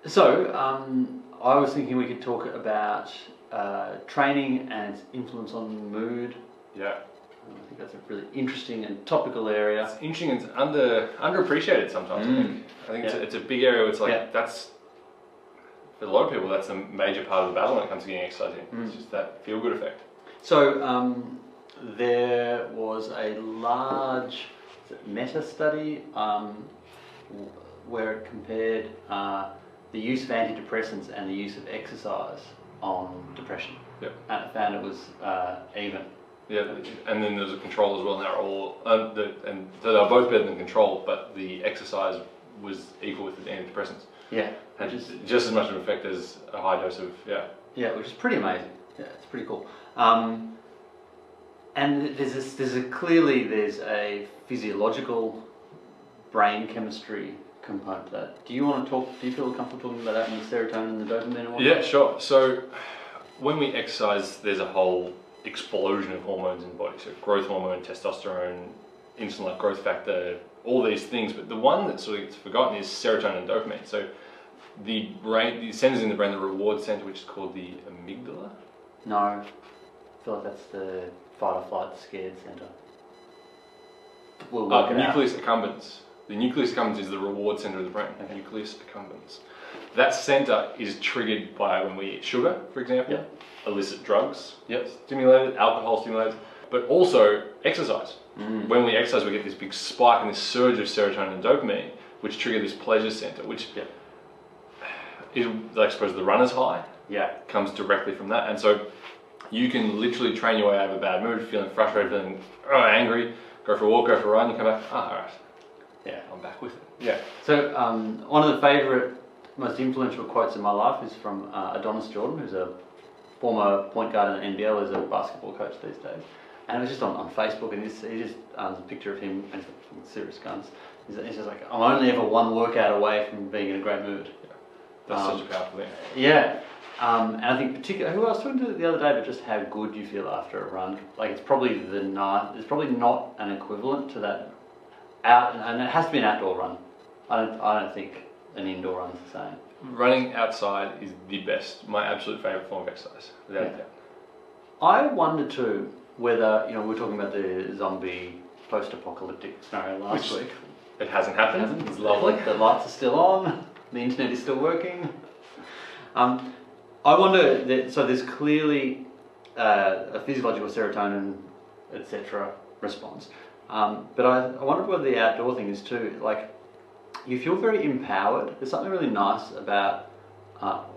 So, I was thinking we could talk about training and its influence on mood. Yeah. I think that's a really interesting and topical area. It's interesting and underappreciated sometimes, I think it's a big area where it's like, that's, for a lot of people, that's a major part of the battle when it comes to getting exercise in. It's just that feel-good effect. So, there was a large meta-study where it compared the use of antidepressants and the use of exercise on depression. Yep. And it found it was even. Yeah, and then there's a control as well, and they're all, and so they're both better than control, but the exercise was equal with the antidepressants. Yeah. And just as much of an effect as a high dose of, Yeah, which is pretty amazing. Yeah, it's pretty cool. And clearly there's a physiological brain chemistry component to that. Do you feel comfortable talking about that and the serotonin and the dopamine and whatnot? Yeah, sure. So when we exercise, there's a whole explosion of hormones in the body. So growth hormone, testosterone, insulin-like growth factor, all these things. But the one that sort of gets forgotten is serotonin and dopamine. So the centers in the brain, the reward center, which is called the amygdala. No, I feel like that's the fight or flight scared center. We'll work it out. Nucleus accumbens. The nucleus accumbens is the reward center of the brain. Okay. Nucleus accumbens. That center is triggered by when we eat sugar, for example, illicit drugs, stimulated, alcohol stimulated, but also exercise. When we exercise, we get this big spike and this surge of serotonin and dopamine, which trigger this pleasure center, which is, I suppose, the runner's high. Comes directly from that. And so you can literally train your way out of a bad mood, feeling frustrated, feeling angry, go for a walk, go for a run, you come back, all right. Yeah, I'm back with it. So one of the favourite, most influential quotes in my life is from Adonis Jordan, who's a former point guard in the NBL, is a basketball coach these days. And it was just on Facebook, and he just a picture of him, and he's serious guns. He's just like, I'm only ever one workout away from being in a great mood. That's such a powerful thing. Yeah. And I think particularly, who I was talking to the other day, but just how good you feel after a run. Like it's probably not an equivalent to that and it has to be an outdoor run. I don't think an indoor run is the same. Running outside is the best, my absolute favourite form of exercise, without a doubt. I wonder too whether, we were talking about the zombie post-apocalyptic scenario last week. It hasn't happened. It's lovely. The lights are still on. The internet is still working. I wonder so there's clearly a physiological serotonin, etc. response. But I wonder whether the outdoor thing is too. Like, you feel very empowered. There's something really nice about,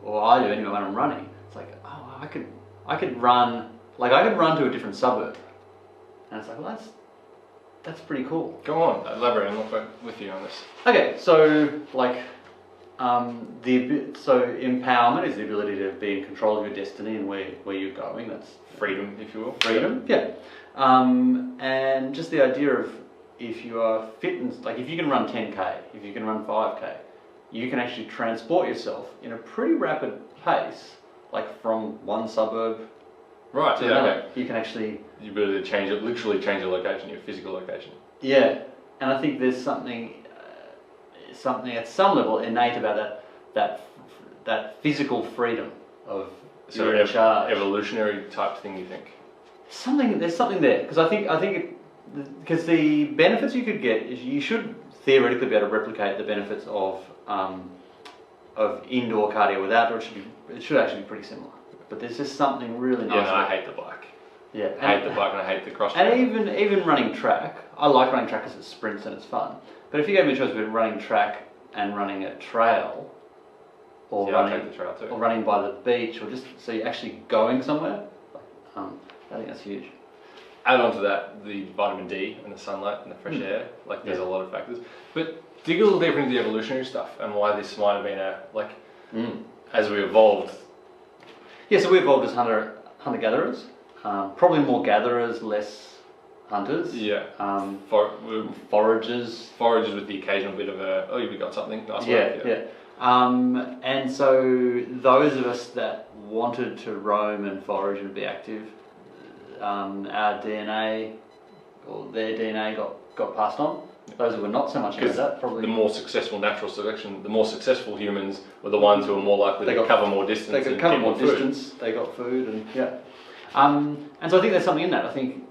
or I do anyway when I'm running. It's like, I could run. Like I could run to a different suburb, and it's like, well, that's pretty cool. Go on, elaborate. I'm not with you on this. Okay, so like. So empowerment is the ability to be in control of your destiny and where you're going. That's freedom, if you will. Freedom, yeah. And just the idea of if you are fit and like if you can run 10k, if you can run 5k, you can actually transport yourself in a pretty rapid pace, like from one suburb to another. Okay. You can actually the ability to literally change your location, your physical location. Yeah, and I think there's something at some level innate about that physical freedom of so in charge. Evolutionary type thing, you think? There's something there because I think because the benefits you could get is you should theoretically be able to replicate the benefits of indoor cardio with outdoor. It should actually be pretty similar, but there's just something really nice. Yeah, no, I hate the bike. Yeah, I hate the bike and I hate the cross. And even running track, I like running track because it sprints and it's fun. But if you gave me a choice between running track and running a trail, or I'll take the trail too. or running by the beach, or just so you're actually going somewhere, I think that's huge. Add on to that the vitamin D and the sunlight and the fresh air. Like there's a lot of factors. But dig a little deeper into the evolutionary stuff and why this might have been as we evolved. Yeah, so we evolved as hunter-gatherers. Probably more gatherers, less hunters. Yeah. Foragers. Foragers with the occasional bit of we got something nice. Yeah. And so those of us that wanted to roam and forage and be active, our DNA or their DNA got passed on. Those who were not so much into that probably... The more successful natural selection, the more successful humans were the ones who were more likely to cover more distance. They could cover more distance, they got food, and and so I think there's something in that. I think,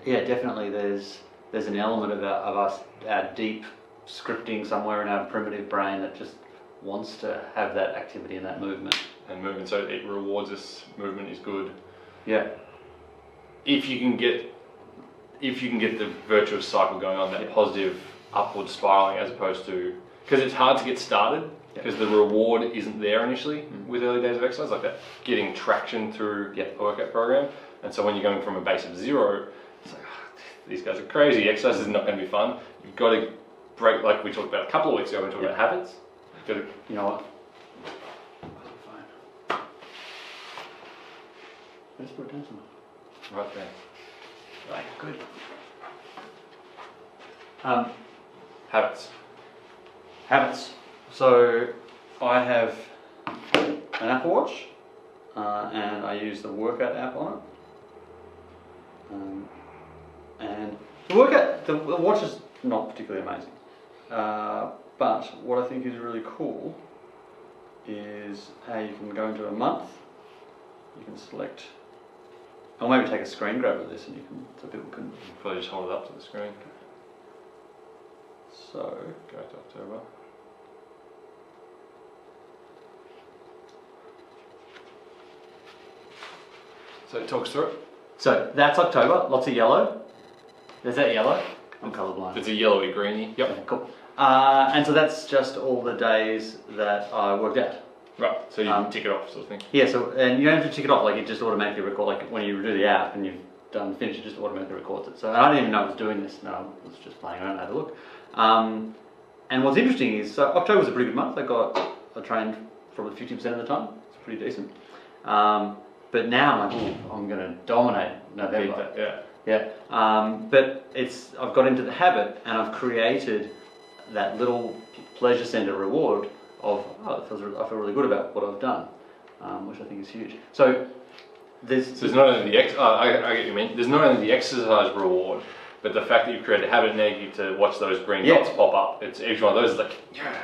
definitely there's an element of our deep scripting somewhere in our primitive brain that just wants to have that activity and that movement. And movement, so it rewards us. Movement is good. Yeah. If you can get the virtuous cycle going on, that positive upward spiraling, as opposed to, because it's hard to get started because the reward isn't there initially with early days of exercise, like that getting traction through a workout program. And so when you're going from a base of 0, it's like, these guys are crazy. Exercise is not going to be fun. You've got to break, like we talked about a couple of weeks ago. We talked about habits. You've got to, you know what? Let's put it down somewhere. Right there. Right, good. Habits. So I have an Apple Watch, and I use the workout app on it. And the watch is not particularly amazing, but what I think is really cool is how you can go into a month. You can select. I'll maybe take a screen grab of this, and so people can probably just hold it up to the screen. So go to October. So it talks through it. So that's October. Lots of yellow. Is that yellow? I'm colourblind. It's a yellowy greeny. Yep. Okay, cool. And so that's just all the days that I worked out. Right, so you can tick it off, sort of thing. Yeah, so, and you don't have to tick it off, like it just automatically records, like when you do the app and you've finished, it just automatically records it. So I didn't even know it was doing this, no, I was just playing around and had a look. And what's interesting is, so October was a pretty good month. I trained probably 50% of the time, it's pretty decent. But now I'm like, I'm going to dominate November. But I've got into the habit and I've created that little pleasure center reward of, I feel really good about what I've done, which I think is huge. So there's not only the I get what you mean. There's not only the exercise reward, but the fact that you've created a habit now you get to watch those green dots pop up. It's each one of those is like,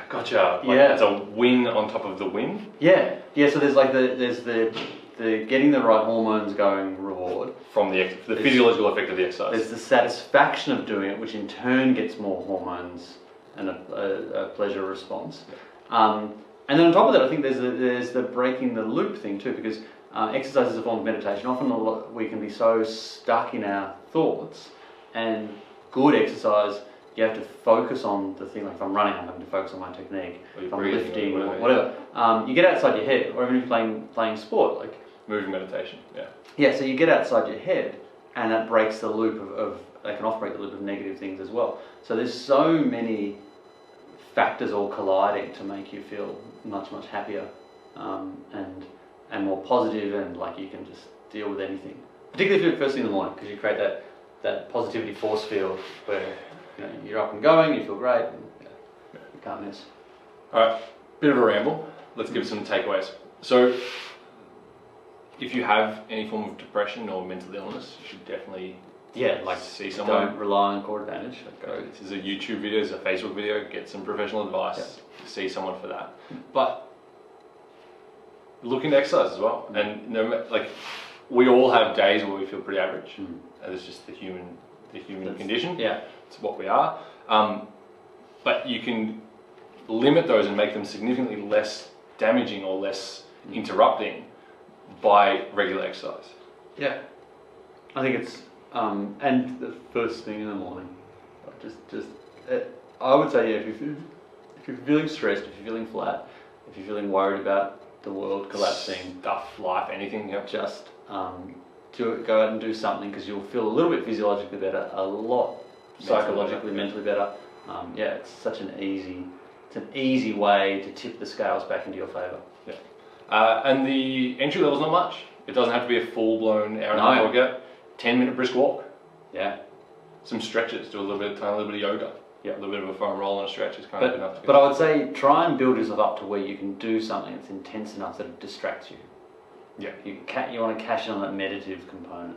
gotcha. It's a win on top of the win. Yeah. So there's like the getting the right hormones going reward from the physiological effect of the exercise. There's the satisfaction of doing it, which in turn gets more hormones and a pleasure response. And then on top of that, I think there's the breaking the loop thing too, because exercise is a form of meditation. Often we can be so stuck in our thoughts, and good exercise, you have to focus on the thing. Like if I'm running, I'm having to focus on my technique. If I'm lifting, or whatever. You get outside your head, or even if you're playing sport, like moving meditation. Yeah, so you get outside your head, and that breaks the loop of they can break the loop of negative things as well. So there's so many factors all colliding to make you feel much happier and more positive, and like you can just deal with anything. Particularly if you do it first thing in the morning, because you create that positivity force field where you're up and going, you feel great, and you can't miss. All right, bit of a ramble. Let's give some takeaways. So, if you have any form of depression or mental illness, you should definitely see someone. Don't rely on core advantage. This is a YouTube video, this is a Facebook video. Get some professional advice. See someone for that. But look into exercise as well. And we all have days where we feel pretty average. And it's just the human condition. Yeah, it's what we are. But you can limit those and make them significantly less damaging or less interrupting by regular exercise. Yeah, I think it's and the first thing in the morning. I would say if you're feeling stressed, if you're feeling flat, if you're feeling worried about the world collapsing, stuff, life, anything, just go out and do something, because you'll feel a little bit physiologically better, a lot psychologically, mentally better. It's such an easy way to tip the scales back into your favour. And the entry level's not much. It doesn't have to be a full-blown hour and a half workout. 10-minute brisk walk. Yeah. Some stretches. Do a little bit of yoga. A little bit of a foam roll and a stretch is kind of enough. But I would say try and build yourself up to where you can do something that's intense enough that it distracts you. You want to cash in on that meditative component.